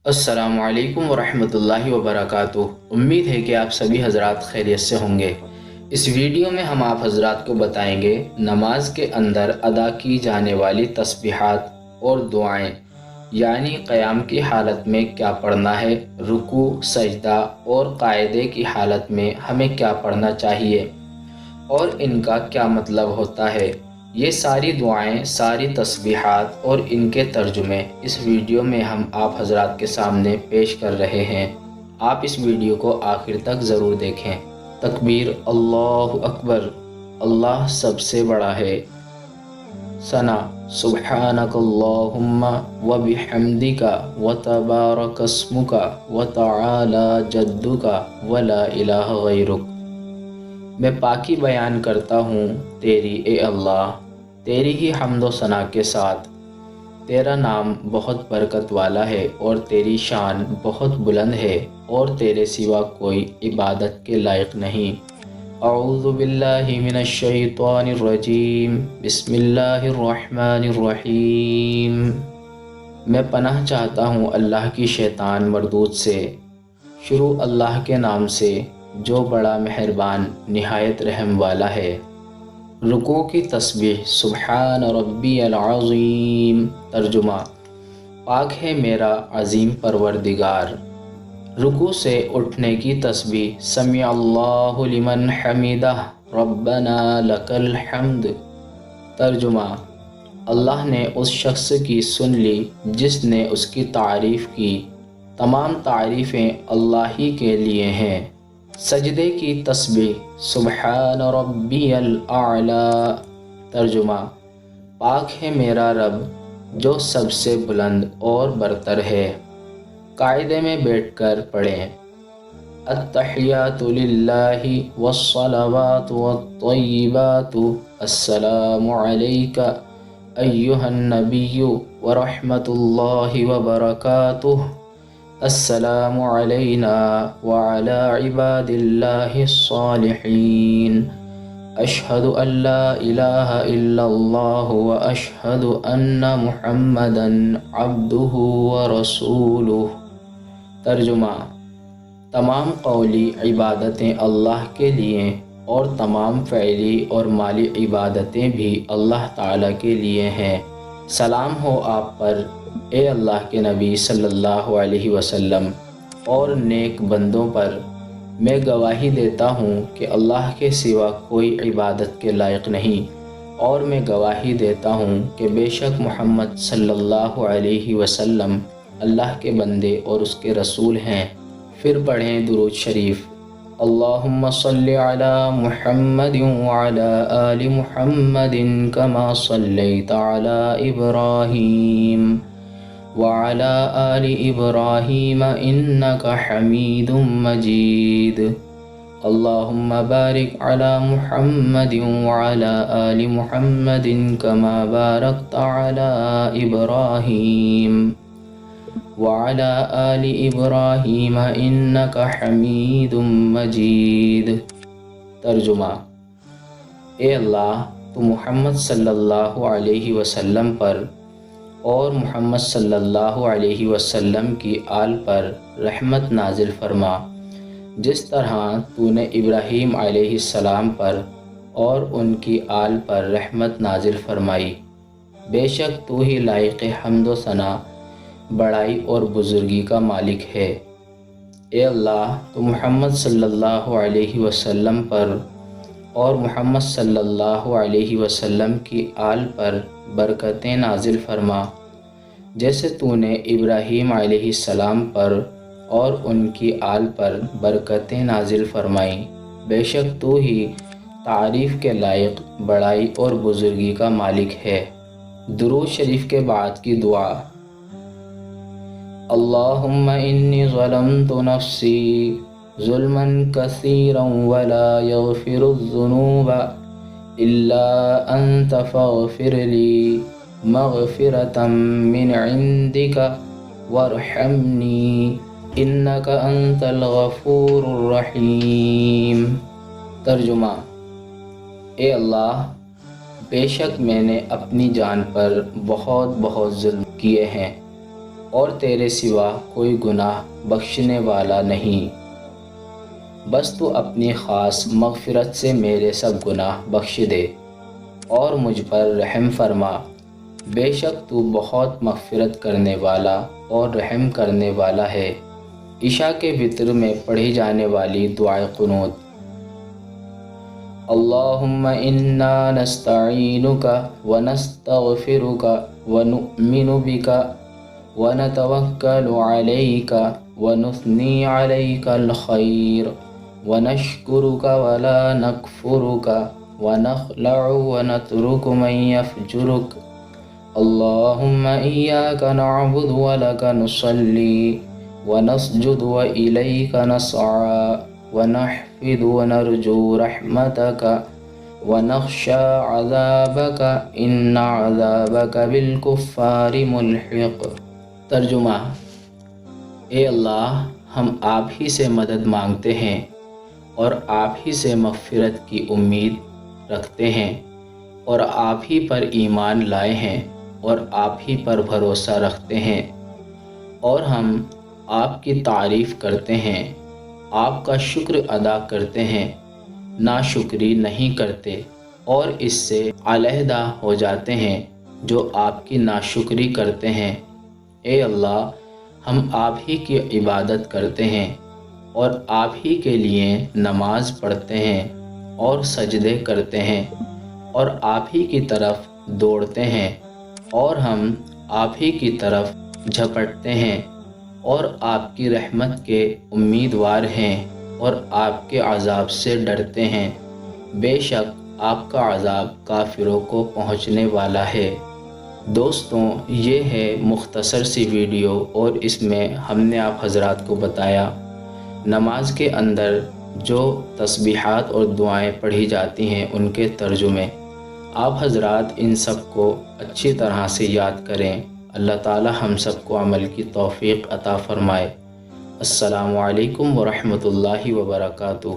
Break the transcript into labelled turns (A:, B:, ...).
A: السلام علیکم ورحمۃ اللہ وبرکاتہ۔ امید ہے کہ آپ سبھی حضرات خیریت سے ہوں گے۔ اس ویڈیو میں ہم آپ حضرات کو بتائیں گے نماز کے اندر ادا کی جانے والی تسبیحات اور دعائیں، یعنی قیام کی حالت میں کیا پڑھنا ہے، رکوع، سجدہ اور قاعدے کی حالت میں ہمیں کیا پڑھنا چاہیے اور ان کا کیا مطلب ہوتا ہے۔ یہ ساری دعائیں، ساری تسبیحات اور ان کے ترجمے اس ویڈیو میں ہم آپ حضرات کے سامنے پیش کر رہے ہیں۔ آپ اس ویڈیو کو آخر تک ضرور دیکھیں۔ تکبیر، اللہ اکبر، اللہ سب سے بڑا ہے۔ ثنا، سبحانک اللہم و بحمدک و تبارک اسمک و تعالی جدک و لا الہ غیرک۔ میں پاکی بیان کرتا ہوں تیری اے اللہ، تیری ہی حمد و ثنا کے ساتھ۔ تیرا نام بہت برکت والا ہے اور تیری شان بہت بلند ہے اور تیرے سوا کوئی عبادت کے لائق نہیں۔ اعوذ باللہ من الشیطان الرجیم، بسم اللہ الرحمن الرحیم۔ میں پناہ چاہتا ہوں اللہ کی شیطان مردود سے۔ شروع اللہ کے نام سے جو بڑا مہربان نہایت رحم والا ہے۔ رکوع کی تسبیح، سبحان ربی العظیم۔ ترجمہ، پاک ہے میرا عظیم پروردگار۔ رکوع سے اٹھنے کی تسبیح، سمع اللہ لمن حمدہ ربنا لک الحمد۔ ترجمہ، اللہ نے اس شخص کی سن لی جس نے اس کی تعریف کی، تمام تعریفیں اللہ ہی کے لیے ہیں۔ سجدے کی تسبیح، سبحان ربی الاعلی۔ ترجمہ، پاک ہے میرا رب جو سب سے بلند اور برتر ہے۔ قاعدے میں بیٹھ کر پڑھیں۔ التحیات للہ والصلوات والطیبات، السلام علیک ایہا النبی ورحمۃ اللہ وبرکاتہ، السلام علینا وعلی عباد اللہ الصالحین، اشہد ان لا الہ الا اللہ واشہد ان محمدا عبدہ ورسولہ۔ ترجمہ، تمام قولی عبادتیں اللہ کے لیے اور تمام فعلی اور مالی عبادتیں بھی اللہ تعالیٰ کے لیے ہیں۔ سلام ہو آپ پر اے اللہ کے نبی صلی اللہ علیہ وسلم اور نیک بندوں پر۔ میں گواہی دیتا ہوں کہ اللہ کے سوا کوئی عبادت کے لائق نہیں، اور میں گواہی دیتا ہوں کہ بے شک محمد صلی اللہ علیہ وسلم اللہ کے بندے اور اس کے رسول ہیں۔ پھر پڑھیں درود شریف۔ اللہم صلی علی محمد وعلی آل محمد کما صلیت علی ابراہیم وعلی آل ابراہیم انک حمید مجید۔ اللہم بارک علی محمد وعلی آل محمد کما بارکت علی ابراہیم وعلی آل ابراہیم انک حمید مجید۔ ترجمہ، اے اللہ تو محمد صلی اللہ علیہ وسلم پر اور محمد صلی اللہ علیہ وسلم کی آل پر رحمت نازل فرما، جس طرح تو نے ابراہیم علیہ السلام پر اور ان کی آل پر رحمت نازل فرمائی۔ بے شک تو ہی لائق حمد و ثنا، بڑائی اور بزرگی کا مالک ہے۔ اے اللہ تو محمد صلی اللہ علیہ وسلم پر اور محمد صلی اللہ علیہ وسلم کی آل پر برکتیں نازل فرما، جیسے تو نے ابراہیم علیہ السلام پر اور ان کی آل پر برکتیں نازل فرمائیں۔ بے شک تو ہی تعریف کے لائق، بڑائی اور بزرگی کا مالک ہے۔ درود شریف کے بعد کی دعا، اللہم انی ظلمت نفسی ظلما کثیرا ولا یغفر الذنوب الا انت فاغفر لی مغفرة من عندک وارحمنی انک انت الغفور الرحیم۔ ترجمہ، اے اللہ بے شک میں نے اپنی جان پر بہت ظلم کیے ہیں، اور تیرے سوا کوئی گناہ بخشنے والا نہیں، بس تو اپنی خاص مغفرت سے میرے سب گناہ بخش دے اور مجھ پر رحم فرما، بے شک تو بہت مغفرت کرنے والا اور رحم کرنے والا ہے۔ عشاء کے وتر میں پڑھی جانے والی دعائے قنوت: اللہم انا نستعینک ونستغفرک ونؤمن بک ونتوکل علیک ونثنی علیک الخیر ونشکرک ولا نکفرک ونخلع ونترک من یفجرک، اللہم ایاک نعبد ولک نصلی ونسجد وإلیک نسعی ونحفظ ونرجو رحمتک ونخشى عذابک ان عذابک بالکفار ملحق۔ ترجمہ: اے اللہ، ہم آپ ہی سے مدد مانگتے ہیں اور آپ ہی سے مغفرت کی امید رکھتے ہیں، اور آپ ہی پر ایمان لائے ہیں اور آپ ہی پر بھروسہ رکھتے ہیں، اور ہم آپ کی تعریف کرتے ہیں، آپ کا شکر ادا کرتے ہیں، ناشکری نہیں کرتے اور اس سے علیحدہ ہو جاتے ہیں جو آپ کی ناشکری کرتے ہیں۔ اے اللہ، ہم آپ ہی کی عبادت کرتے ہیں اور آپ ہی کے لیے نماز پڑھتے ہیں اور سجدے کرتے ہیں اور آپ ہی کی طرف دوڑتے ہیں، اور ہم آپ ہی کی طرف جھپٹتے ہیں اور آپ کی رحمت کے امیدوار ہیں اور آپ کے عذاب سے ڈرتے ہیں، بے شک آپ کا عذاب کافروں کو پہنچنے والا ہے۔ دوستوں، یہ ہے مختصر سی ویڈیو، اور اس میں ہم نے آپ حضرات کو بتایا نماز کے اندر جو تسبیحات اور دعائیں پڑھی جاتی ہیں ان کے ترجمے۔ آپ حضرات ان سب کو اچھی طرح سے یاد کریں۔ اللہ تعالی ہم سب کو عمل کی توفیق عطا فرمائے۔ السلام علیکم ورحمۃ اللہ وبرکاتہ۔